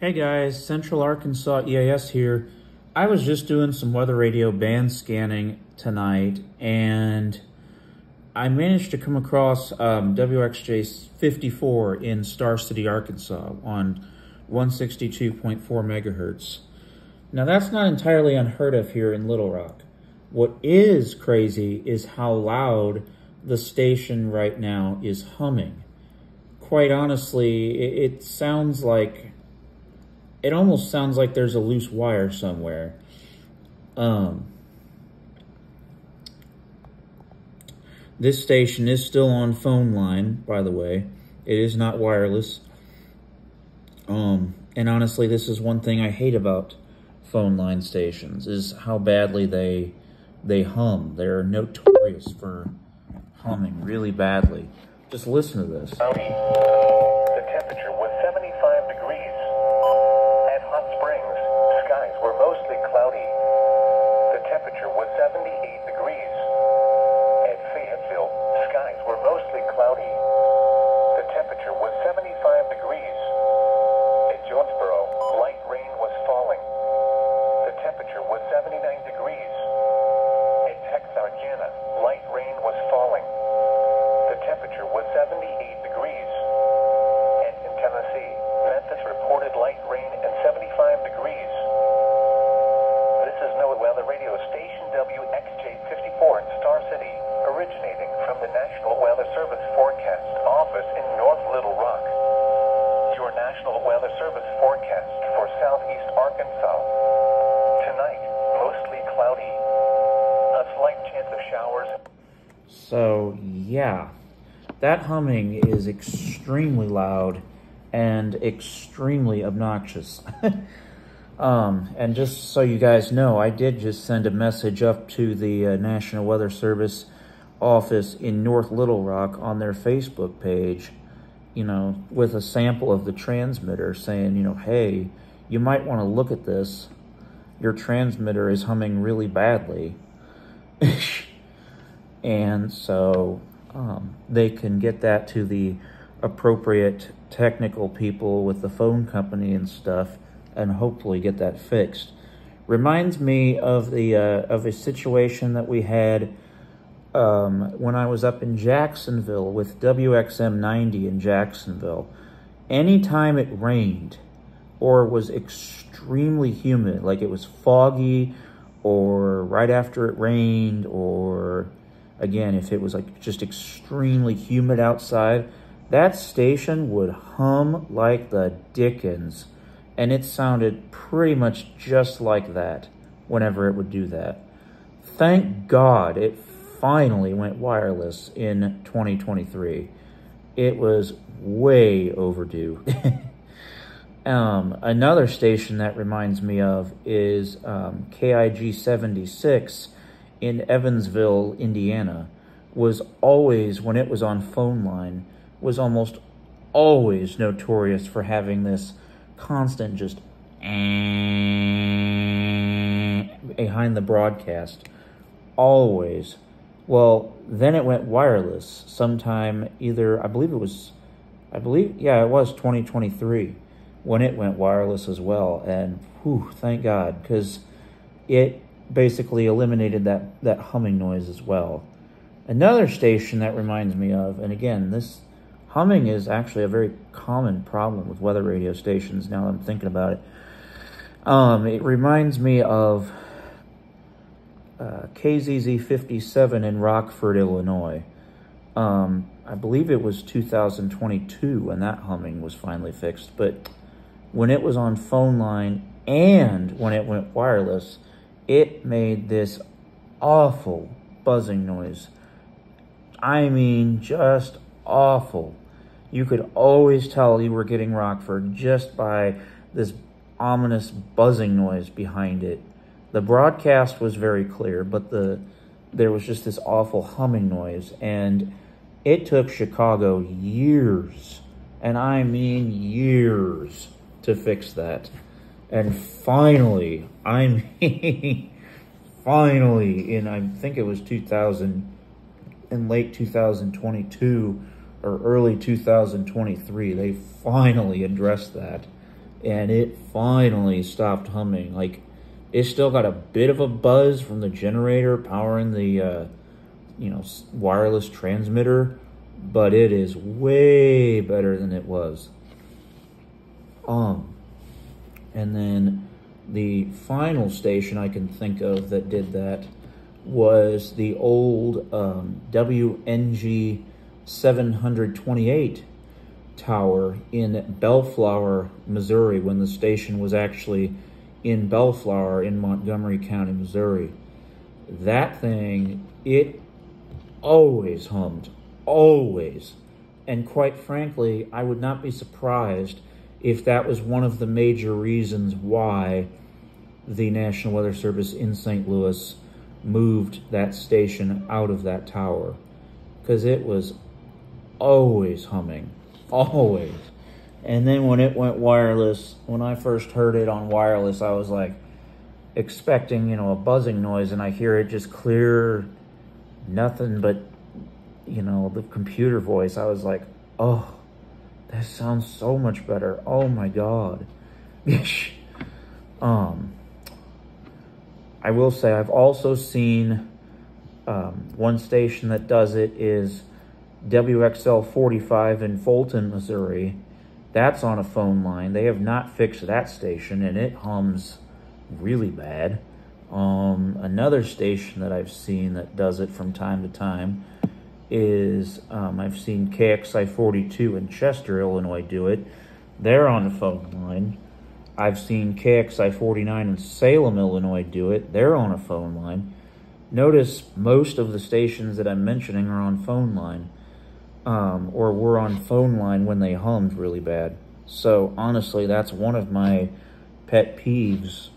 Hey guys, Central Arkansas EAS here. I was just doing some weather radio band scanning tonight, and I managed to come across WXJ54 in Star City, Arkansas on 162.4 megahertz. Now that's not entirely unheard of here in Little Rock. What is crazy is how loud the station right now is humming. Quite honestly, it sounds like... It almost sounds like there's a loose wire somewhere. This station is still on phone line, by the way. It is not wireless. And honestly, this is one thing I hate about phone line stations, is how badly they hum. They're notorious for humming really badly. Just listen to this. The temperature was 75 degrees. At Hot Springs, skies were mostly cloudy. The temperature was 78 degrees. At Fayetteville, skies were mostly cloudy. The temperature was 75 degrees. At Jonesboro, light rain was falling. The temperature was 79 degrees. At Texarkana, light rain was falling. The temperature was 78 degrees. And in Tennessee, Memphis reported light rain and 75 degrees. This is NOAA Weather Radio Station WXJ54 in Star City, originating from the National Weather Service Forecast Office in North Little Rock. Your National Weather Service forecast for southeast Arkansas. Tonight, mostly cloudy. A slight chance of showers. So, yeah, that humming is extremely loud and extremely obnoxious. And just so you guys know, I did just send a message up to the National Weather Service office in North Little Rock on their Facebook page, you know, with a sample of the transmitter saying, you know, hey, you might want to look at this. Your transmitter is humming really badly. And so they can get that to the appropriate technical people with the phone company and stuff, and hopefully get that fixed. Reminds me of a situation that we had when I was up in Jacksonville with WXM90 in Jacksonville. Anytime it rained or was extremely humid, like it was foggy, or right after it rained, or again, if it was like just extremely humid outside, that station would hum like the dickens. And it sounded pretty much just like that whenever it would do that. Thank God it finally went wireless in 2023. It was way overdue. Another station that reminds me of is KIG76 in Evansville, Indiana. Was always, when it was on phone line, was almost always notorious for having this constant just behind the broadcast. Always. Well, then it went wireless sometime either, it was 2023 when it went wireless as well. And whew, thank God, because it basically eliminated that humming noise as well. Another station that reminds me of, and again, this humming is actually a very common problem with weather radio stations now that I'm thinking about it. It reminds me of KZZ57 in Rockford, Illinois. I believe it was 2022 when that humming was finally fixed, but when it was on phone line and when it went wireless, it made this awful buzzing noise. I mean, just awful. You could always tell you were getting Rockford just by this ominous buzzing noise behind it. The broadcast was very clear, but there was just this awful humming noise, and it took Chicago years, and I mean years, to fix that. And finally, finally, I think it was in late 2022 or early 2023, they finally addressed that. and it finally stopped humming. Like, it still got a bit of a buzz from the generator powering the, wireless transmitter, but it is way better than it was. And then the final station I can think of that did that was the old WNG728 tower in Bellflower, Missouri, when the station was actually in Bellflower in Montgomery County, Missouri. That thing, it always hummed, always. And quite frankly, I would not be surprised if that was one of the major reasons why the National Weather Service in St. Louis moved that station out of that tower, because it was always humming, always. And then when it went wireless, when I first heard it on wireless, I was like expecting, a buzzing noise, and I hear it just clear, nothing but, the computer voice. I was like, oh, that sounds so much better. Oh my God. I will say I've also seen one station that does it is WXL45 in Fulton, Missouri. That's on a phone line. They have not fixed that station, and it hums really bad. Another station that I've seen that does it from time to time is I've seen KXI42 in Chester, Illinois do it. They're on the phone line. I've seen KXI49 in Salem, Illinois do it. They're on a phone line. Notice most of the stations that I'm mentioning are on phone line, or were on phone line when they hummed really bad. So honestly, that's one of my pet peeves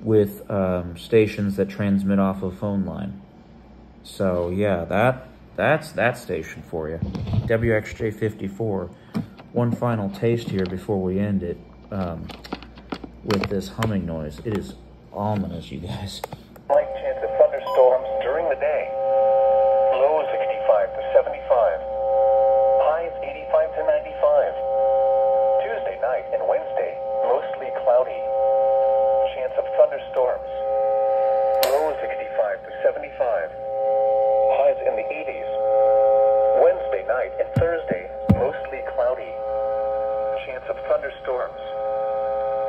with stations that transmit off of phone line. So yeah, that's that station for you. WXJ54. One final taste here before we end it with this humming noise. It is ominous, you guys. Slight chance of thunderstorms during the day. Lows 65 to 75. Highs 85 to 95. Tuesday night and Wednesday, mostly cloudy. Chance of thunderstorms. Lows 65 to 75. Highs in the 80s. Wednesday night and Thursday, mostly cloudy. Chance of thunderstorms.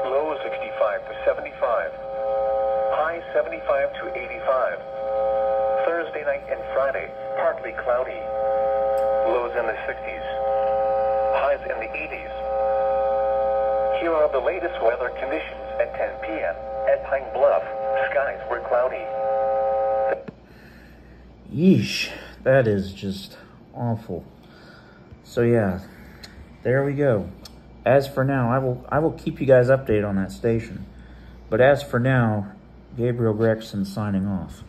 Lows 65 to 75. Highs 75 to 85. Thursday night and Friday, partly cloudy. Lows in the 60s. Highs in the 80s. Here are the latest weather conditions at 10 p.m. At Pine Bluff, skies were cloudy. Yeesh, that is just awful. So yeah, there we go. As for now, I will keep you guys updated on that station. But as for now, Gabriel Gregson signing off.